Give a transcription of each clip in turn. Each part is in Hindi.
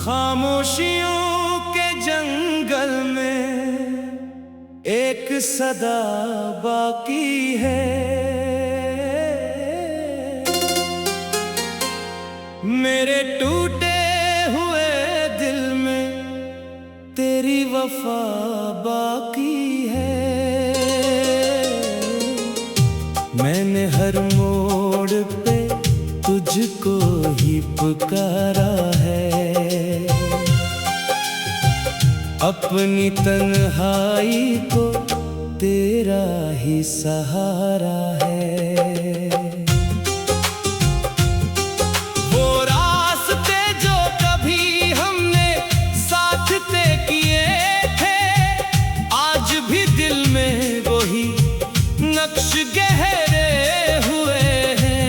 खामोशियों के जंगल में एक सदा बाकी है। मेरे टूटे हुए दिल में तेरी वफा बाकी है। मैंने हर मोड़ पे तुझको ही पुकारा है। अपनी तन्हाई को तेरा ही सहारा है। वो रास्ते जो कभी हमने साथ तय किए थे, आज भी दिल में वही नक्श गहरे हुए हैं।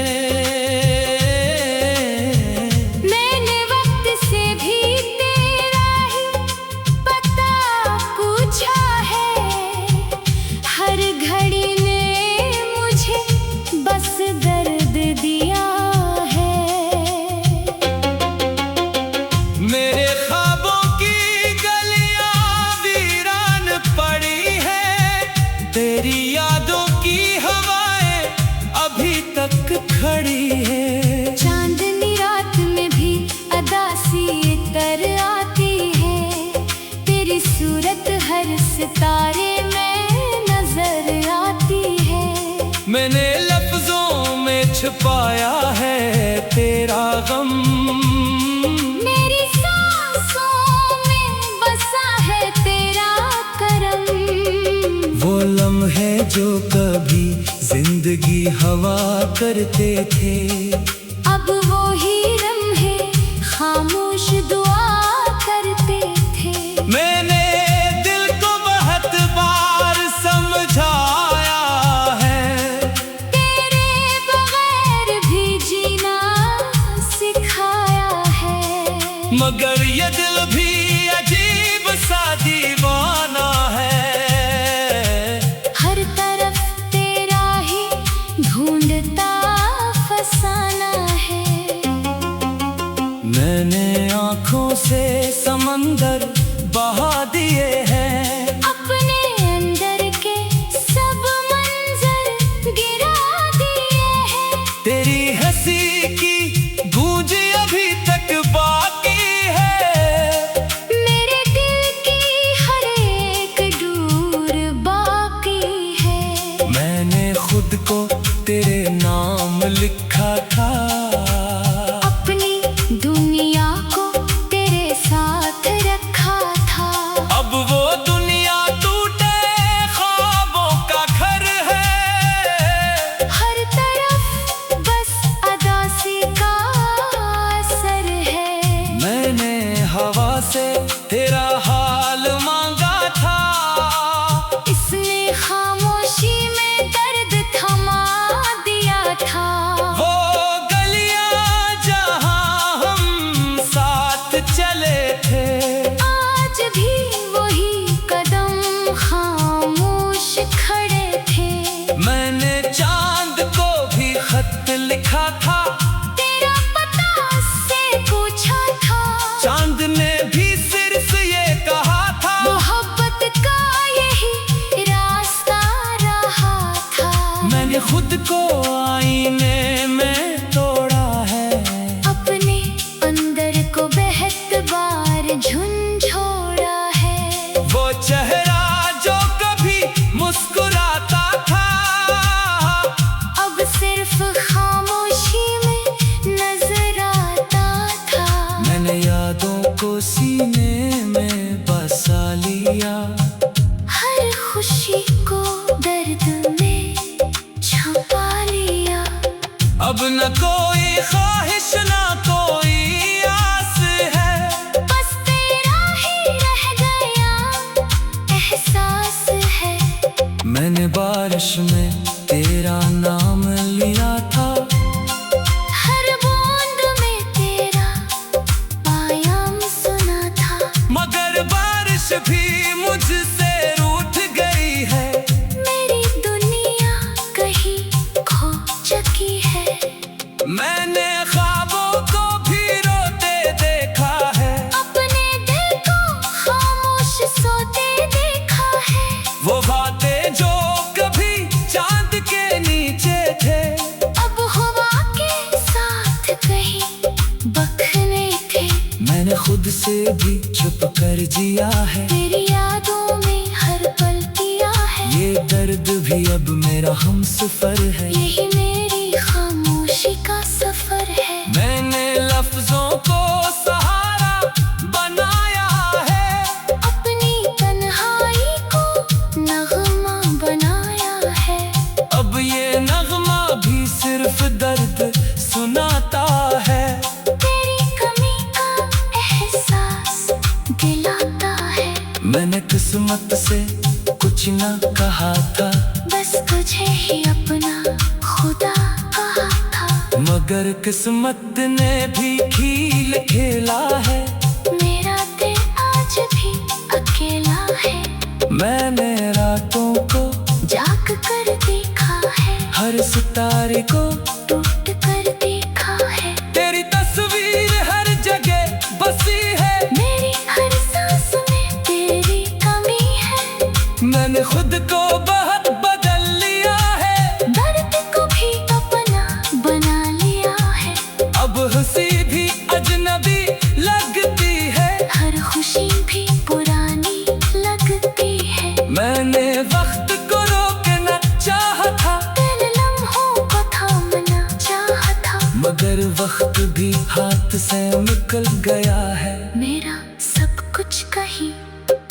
मैंने वक्त से भी तेरा ही पता पूछा है। हर घड़ी ने मुझे बस दर्द दिया है। मेरे ख्वाबों की गलियां वीरान पड़ी है। तेरी यादों की हवाएं अभी तक खड़ी है। चांदनी रात में भी अदा सी तर आती है। तेरी सूरत हर सितारे में नजर आती है। मैंने लफ्जों में छुपाया है तेरा गम। मेरी सांसों में बसा है तेरा करम। वो लम्हे जो कभी जिंदगी हवा करते थे, अब वो ही लम्हे खामोश दुआ करते थे। मैंने दिल को बहुत बार समझाया है। तेरे बगैर भी जीना सिखाया है। मगर ये दिल भी अजीब सा दीवाना है। हर तरफ तेरा ही ढूंढता फसाना है। मैंने आँखों से समंदर बहा दिए हैं। अपने अंदर के सब मंजर गिरा दिए हैं। तेरी हंसी की गूंज अभी तक बाकी है। मेरे दिल की हर एक डूर बाकी है। मैंने खुद को तेरे नाम लिखा था। अपनी दुनिया को तेरे साथ रखा था। अब वो दुनिया टूटे ख्वाबों का घर है। हर तरफ बस अदासी का असर है। मैंने हवा से तेरा हाल मांगा था। इसने खामोशी में दर्द थमा दिया था। वो गलियां जहां हम साथ चले थे, आज भी वही कदम खामोश खड़े थे। मैंने चांद को भी खत लिखा था। तेरा पता उससे पूछा था। चांद ने भी सिर्फ ये कहा था, मोहब्बत का यही रास्ता रहा था। मैंने खुद को आईने में तोड़ा है। अपने अंदर को बेहद बार झुंझोड़ा है। वो चेहरा जो कभी मुस्कुराता था, अब सिर्फ खामोशी में नजर आता था। मैंने यादों को सीने में बसा लिया। हर खुशी को दर्द में छुपा लिया। अब न कोई ख्वाहिश न कोई आस है। बस तेरा ही रह गया एहसास है। मैंने बारिश में तेरा नाम लिया था। हर बूंद में तेरा पायाम सुना था। मगर बारिश भी मुझसे रूठ गई है। मेरी दुनिया कहीं खो चुकी है। मैंने ख्वाबों को भी रोते देखा है। अपने दिल को खामोश सोते देखा है। वो बातें जो कभी चांद के नीचे थे, अब हवा के साथ कहीं बखने थे। मैंने खुद से भी छुप कर जिया है। तेरी यादों में हर पल पिया है। ये दर्द भी अब मेरा हमसफर है। यही मेरी खामोशी का सफर है। मैंने लफ्जों को सहारा बनाया है। अपनी तन्हाई को नगमा बनाया है। अब ये नगमा भी सिर्फ दर्द सुनाता है। तेरी कमी का एहसास दिलाता है। मैंने किस्मत से कुछ न कहा था, बस तुझे ही अपना खुदा कहा था। मगर किस्मत ने भी खेल खेला है। मेरा दिल आज भी अकेला है। मैंने रातों को जाग कर देखा है। हर सितारे को टूट कर देखा है। तेरी तस्वीर हर जगह बसी है। मेरी हर सांस में तेरी कमी है। मैंने खुद को बहुत बदल लिया है। दर्द को भी अपना बना लिया है। अब हंसी भी अजनबी लगती है। हर खुशी भी पुरानी लगती है। मैंने वक्त को रोकना चाहा था, दिल लम्हों को थामना चाहा था। मगर वक्त भी हाथ से निकल गया है। मेरा सब कुछ कहीं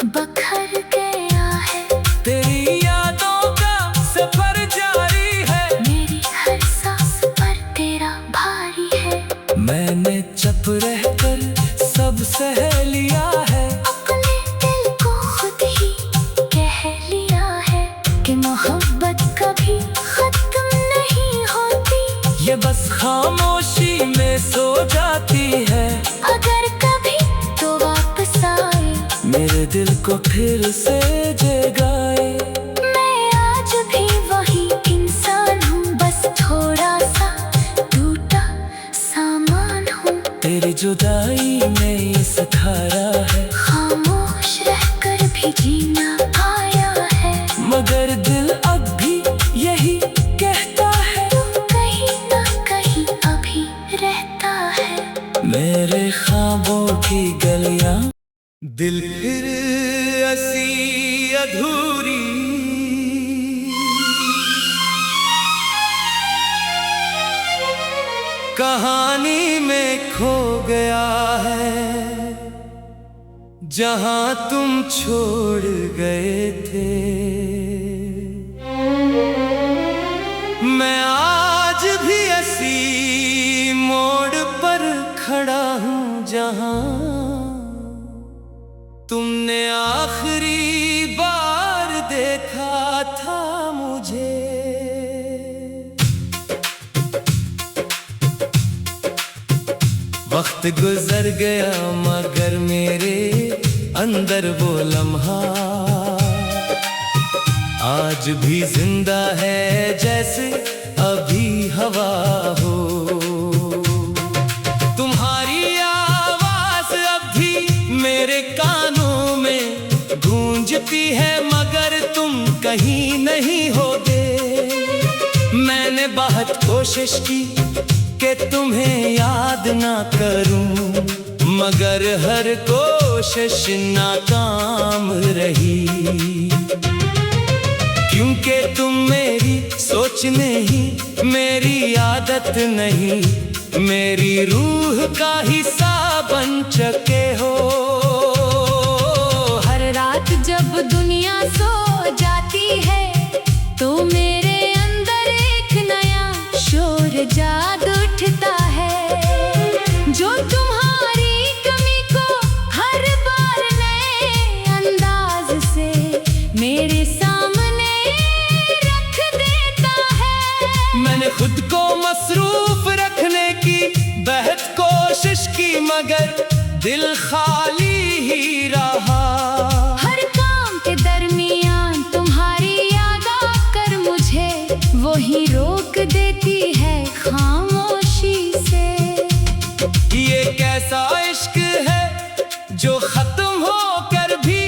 बखर गया है। तेरी यादों का सफर जारी है। मेरी हर सांस पर तेरा भारी है। मैंने चुप रहकर सब सह लिया है। अपने दिल को खुद ही कह लिया है कि मोहब्बत कभी खत्म नहीं होती। ये बस खामोशी में सो जाती है। अगर कभी तो वापस आए, मेरे दिल को फिर से जगाए। मैं आज भी वही इंसान हूँ, बस थोड़ा सा टूटा सामान हूँ। तेरी जुदाई ने ये सिखाया है। खामोश रहकर भी जीना आया है। मगर दिल अब भी यही कहता है, तू कहीं ना कहीं अभी रहता है। मेरे ख्वाबों की गलियां दिल फिर ऐसी अधूरी। कहानी में खो गया है, जहां तुम छोड़ गए थे। मैं आज भी ऐसी मोड़ पर खड़ा हूं, जहां तुमने आखिरी बार देखा था मुझे। वक्त गुजर गया मगर मेरे अंदर वो लम्हा आज भी जिंदा है, जैसे अभी हवा हो। तुम्हारी आवाज अब भी मेरे कानों में गूंजती है, मगर तुम कहीं नहीं होते। मैंने बहुत कोशिश की कि तुम्हें याद ना करूं, मगर हर कोशिश नाकाम रही। क्योंकि तुम मेरी सोच नहीं, मेरी आदत नहीं, मेरी रूह का हिस्सा बन चुके हो। हर रात जब दुनिया सो जाती है, तो मेरे अंदर एक नया शोर जाग उठता है, जो तुम्हारी कमी को हर बार नए अंदाज से मेरे सामने रख देता है। मैंने खुद को मसरूफ रखने की बेहद कोशिश की, मगर दिल खाली जो खत्म होकर भी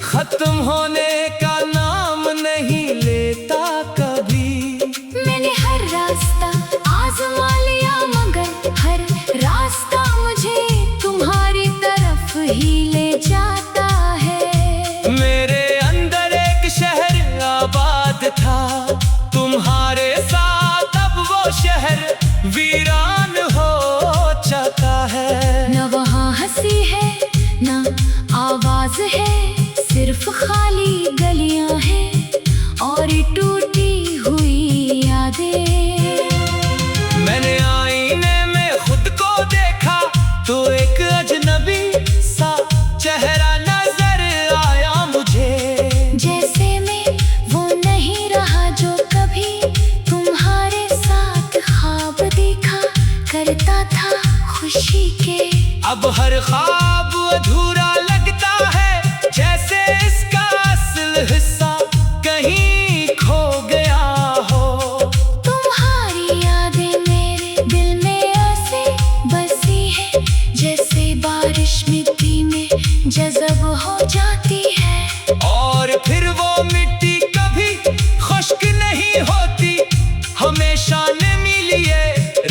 खत्म होने का नाम नहीं लेता कभी। मैंने हर रास्ता आजमा लिया मगर हर रास्ता मुझे तुम्हारी तरफ ही ले जाता है। मेरे अंदर एक शहर आबाद था, तुम्हारे साथ अब वो शहर वीरान हो चुका है। न वहाँ हंसी है न आवाज है, सिर्फ खाली गलियां हैं और टूटी हुई यादें। मैंने आईने में खुद को देखा तो एक अजनबी सा चेहरा नजर आया मुझे। जैसे मैं वो नहीं रहा जो कभी तुम्हारे साथ ख्वाब देखा करता था खुशी के। अब हर ख्वाब अधूरा लगता है, जैसे इसका असल हिस्सा कहीं खो गया हो। तुम्हारी यादें मेरे दिल में ऐसे बसी है, जैसे बारिश मिट्टी में जज़ब हो जाती है। और फिर वो मिट्टी कभी खुश्क नहीं होती, हमेशा नमी लिए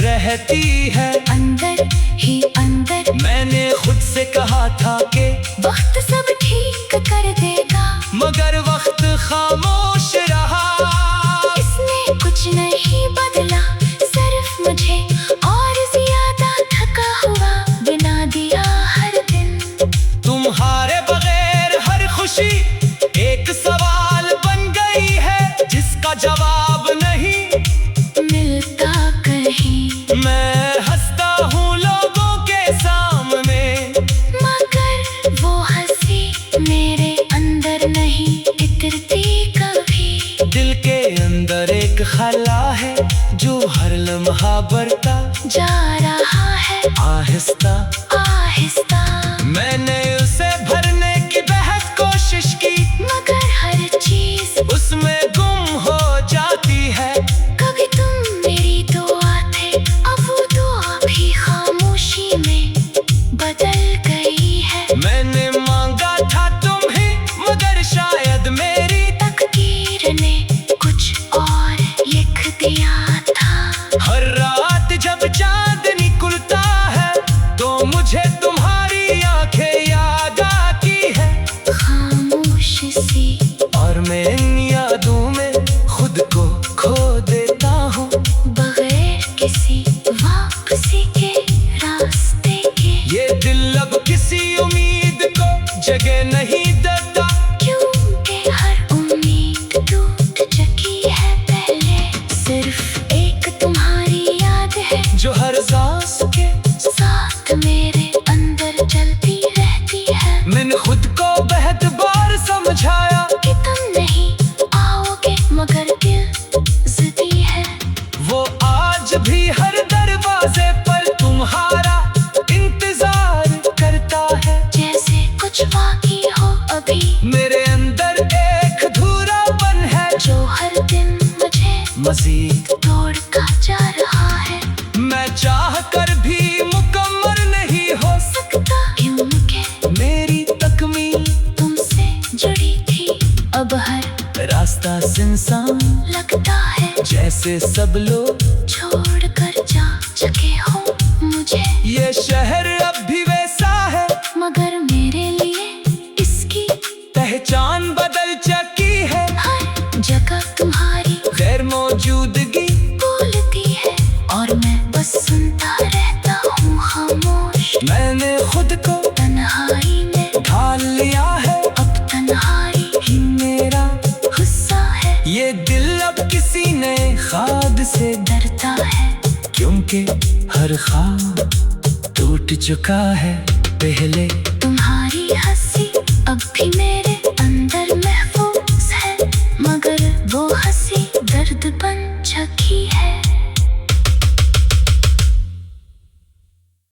रहती है। अंदर ही अंदर मैंने खुद से कहा था कि वक्त सब ठीक कर देगा, मगर वक्त खामोश रहा। इसने कुछ नहीं बदला, सिर्फ मुझे और ज्यादा थका हुआ बना दिया हर दिन। तुम्हारे बगैर हर खुशी एक सवाल बन गई है, जिसका जवाब नहीं मिलता कहीं। मैं हंसता हूँ लोगों के सामने, मगर वो हंसी मेरे अंदर नहीं इतरती कभी। दिल के अंदर एक खला है जो हर लम्हा बढ़ता जा रहा है आहिस्ता आहिस्ता। मैंने उसे भरने की बेहद कोशिश की, मगर हर चीज उसमें गुम हो जाती है। कभी तुम मेरी दुआ थे, अब वो दुआ भी खामोशी में बदल गई है। मैंने मांगा था तुम्हें, मगर शायद मेरी तकदीर ने कुछ और लिख दिया था। हर रात जब चांद निकलता है तो मुझे तुम्हारी आंखें याद आती है। खामोश सी और मैं इन यादों में खुद को खो देता हूँ, बगैर किसी वापसी के रास्ते के। ये दिल अब किसी उम्मीद को जगह नहीं देता, क्योंकि हर उम्मीद टूट चुकी है पहले। सिर्फ एक तुम्हारी याद है जो हर सांस के साथ मेरे अंदर चलती रहती है। मैंने खुद को बेहद बार समझाया कि तुम नहीं आओगे मगर दिल जिद्दी है। वो आज भी हर दरवाजे पर तुम्हारा इंतजार करता है। जैसे कुछ बाकी हो अभी, मेरे अंदर एक अधूरापन है जो हर दिन मुझे मजीद तोड़ता जा रहा है। मैं चाह कर भी मुकम्मल नहीं हो सकता क्योंकि मेरी तकमील तुमसे जुड़ी थी। अब हर रास्ता सुनसान लगता है, जैसे सब लोग छोड़ कर जा चुके हो मुझे। ये शहर अब भी वैसा है, मगर मेरे लिए इसकी पहचान बदल चुकी है। हर जगह तुम्हारी गैर मौजूदगी बोलती है और मैं बस सुनता रहता हूँ खामोश। मैंने खुद को तन्हाई में ढाल लिया है, अब तन्हाई ही मेरा गुस्सा है। ये दिल अब किसी नए ख्वाब से डरता है क्योंकि हर ख्वाब टूट चुका है पहले। तुम्हारी हंसी अब भी मेरे